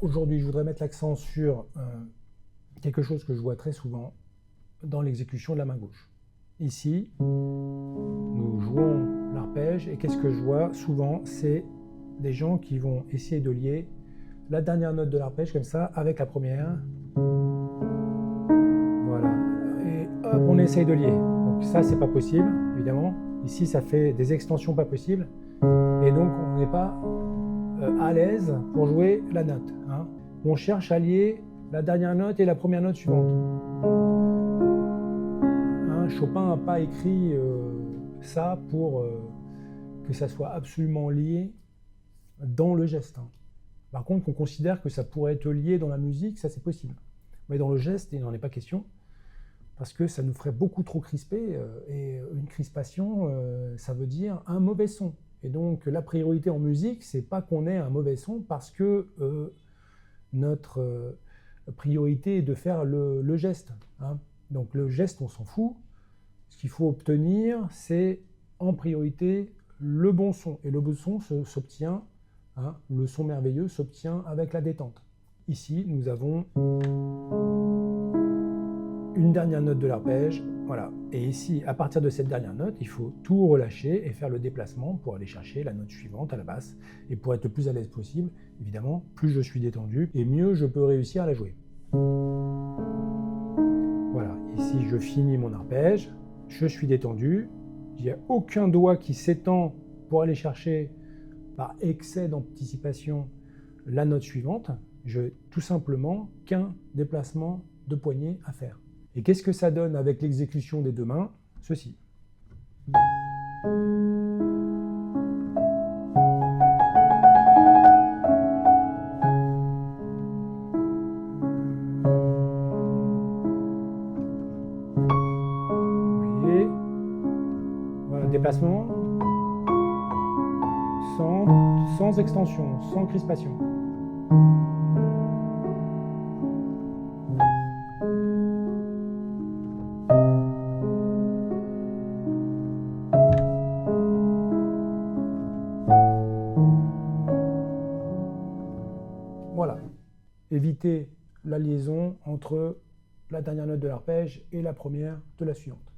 Aujourd'hui, je voudrais mettre l'accent sur quelque chose que je vois très souvent dans l'exécution de la main gauche. Ici, nous jouons l'arpège et qu'est-ce que je vois souvent? C'est des gens qui vont essayer de lier la dernière note de l'arpège comme ça avec la première. Voilà. Et hop, on essaye de lier. Donc ça, c'est pas possible, évidemment. Ici, ça fait des extensions pas possibles. Et donc, on n'est pas à l'aise pour jouer la note. Hein. On cherche à lier la dernière note et la première note suivante. Hein, Chopin n'a pas écrit ça pour que ça soit absolument lié dans le geste. Hein. Par contre, qu'on considère que ça pourrait être lié dans la musique, ça c'est possible. Mais dans le geste, il n'en est pas question, parce que ça nous ferait beaucoup trop crisper, et une crispation, ça veut dire un mauvais son. Et donc la priorité en musique, c'est pas qu'on ait un mauvais son, parce que notre priorité est de faire le geste. Hein. Donc le geste, on s'en fout. Ce qu'il faut obtenir, c'est en priorité le bon son. Et le bon son s'obtient, hein, le son merveilleux s'obtient avec la détente. Ici, nous avons une dernière note de l'arpège, voilà. Et ici, à partir de cette dernière note, il faut tout relâcher et faire le déplacement pour aller chercher la note suivante à la basse. Et pour être le plus à l'aise possible, évidemment, plus je suis détendu et mieux je peux réussir à la jouer. Voilà, ici je finis mon arpège, je suis détendu, il n'y a aucun doigt qui s'étend pour aller chercher par excès d'anticipation la note suivante. J'ai tout simplement qu'un déplacement de poignet à faire. Et qu'est-ce que ça donne avec l'exécution des deux mains? Ceci. Vous voyez? Voilà, déplacement sans extension, sans crispation. Voilà, éviter la liaison entre la dernière note de l'arpège et la première de la suivante.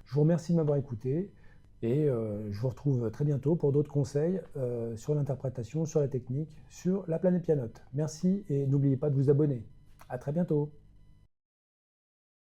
Je vous remercie de m'avoir écouté et je vous retrouve très bientôt pour d'autres conseils sur l'interprétation, sur la technique, sur la planète pianote. Merci et n'oubliez pas de vous abonner. À très bientôt.